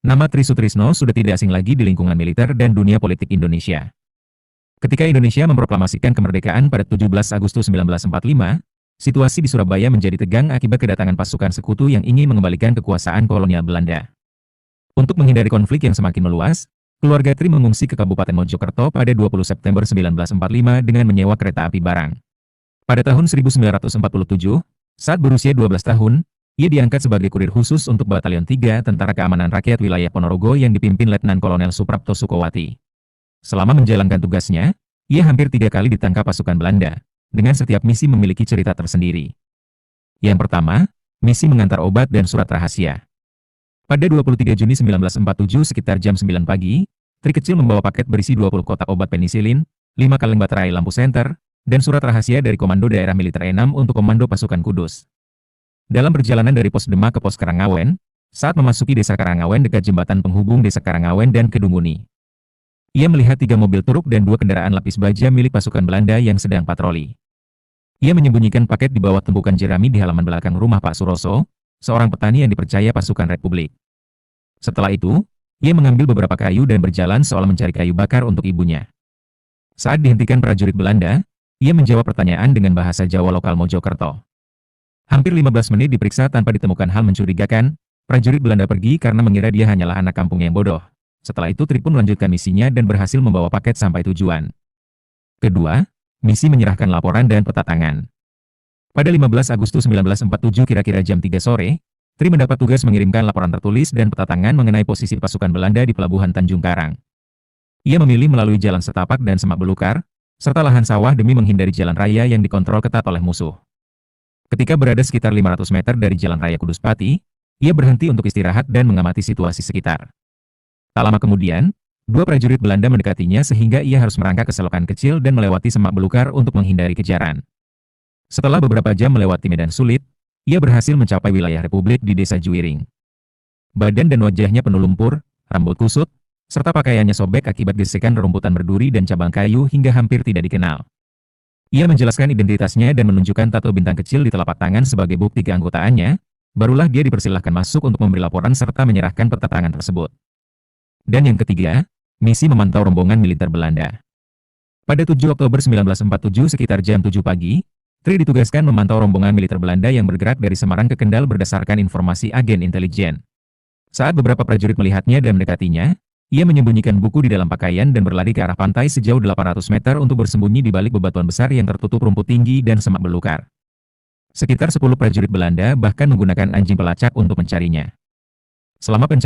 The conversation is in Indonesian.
Nama Tri Sutrisno sudah tidak asing lagi di lingkungan militer dan dunia politik Indonesia. Ketika Indonesia memproklamasikan kemerdekaan pada 17 Agustus 1945, situasi di Surabaya menjadi tegang akibat kedatangan pasukan sekutu yang ingin mengembalikan kekuasaan kolonial Belanda. Untuk menghindari konflik yang semakin meluas, keluarga Tri mengungsi ke Kabupaten Mojokerto pada 20 September 1945 dengan menyewa kereta api barang. Pada tahun 1947, saat berusia 12 tahun, ia diangkat sebagai kurir khusus untuk Batalion 3 Tentara Keamanan Rakyat Wilayah Ponorogo yang dipimpin Letnan Kolonel Suprapto Sukowati. Selama menjalankan tugasnya, ia hampir 3 kali ditangkap pasukan Belanda, dengan setiap misi memiliki cerita tersendiri. Yang pertama, misi mengantar obat dan surat rahasia. Pada 23 Juni 1947 sekitar jam 9 pagi, Tri kecil membawa paket berisi 20 kotak obat penisilin, 5 kaleng baterai lampu senter, dan surat rahasia dari Komando Daerah Militer 6 untuk Komando Pasukan Kudus. Dalam perjalanan dari Pos Demak ke Pos Karangawen, saat memasuki Desa Karangawen dekat jembatan penghubung Desa Karangawen dan Kedunguni, ia melihat 3 mobil truk dan 2 kendaraan lapis baja milik pasukan Belanda yang sedang patroli. Ia menyembunyikan paket di bawah tumpukan jerami di halaman belakang rumah Pak Suroso, seorang petani yang dipercaya pasukan Republik. Setelah itu, ia mengambil beberapa kayu dan berjalan seolah mencari kayu bakar untuk ibunya. Saat dihentikan prajurit Belanda, ia menjawab pertanyaan dengan bahasa Jawa lokal Mojokerto. Hampir 15 menit diperiksa tanpa ditemukan hal mencurigakan, prajurit Belanda pergi karena mengira dia hanyalah anak kampung yang bodoh. Setelah itu Tri pun melanjutkan misinya dan berhasil membawa paket sampai tujuan. Kedua, misi menyerahkan laporan dan peta tangan. Pada 15 Agustus 1947 kira-kira jam 3 sore, Tri mendapat tugas mengirimkan laporan tertulis dan peta tangan mengenai posisi pasukan Belanda di Pelabuhan Tanjung Karang. Ia memilih melalui jalan setapak dan semak belukar, serta lahan sawah demi menghindari jalan raya yang dikontrol ketat oleh musuh. Ketika berada sekitar 500 meter dari Jalan Raya Kudus Pati, ia berhenti untuk istirahat dan mengamati situasi sekitar. Tak lama kemudian, 2 prajurit Belanda mendekatinya sehingga ia harus merangkak ke selokan kecil dan melewati semak belukar untuk menghindari kejaran. Setelah beberapa jam melewati medan sulit, ia berhasil mencapai wilayah Republik di Desa Juwiring. Badan dan wajahnya penuh lumpur, rambut kusut, serta pakaiannya sobek akibat gesekan rerumputan berduri dan cabang kayu hingga hampir tidak dikenal. Ia menjelaskan identitasnya dan menunjukkan tato bintang kecil di telapak tangan sebagai bukti keanggotaannya, barulah dia dipersilahkan masuk untuk memberi laporan serta menyerahkan peta tangan tersebut. Dan yang ketiga, misi memantau rombongan militer Belanda. Pada 7 Oktober 1947 sekitar jam 7 pagi, Tri ditugaskan memantau rombongan militer Belanda yang bergerak dari Semarang ke Kendal berdasarkan informasi agen intelijen. Saat beberapa prajurit melihatnya dan mendekatinya, ia menyembunyikan buku di dalam pakaian dan berlari ke arah pantai sejauh 800 meter untuk bersembunyi di balik bebatuan besar yang tertutup rumput tinggi dan semak belukar. Sekitar 10 prajurit Belanda bahkan menggunakan anjing pelacak untuk mencarinya. Selama pencarian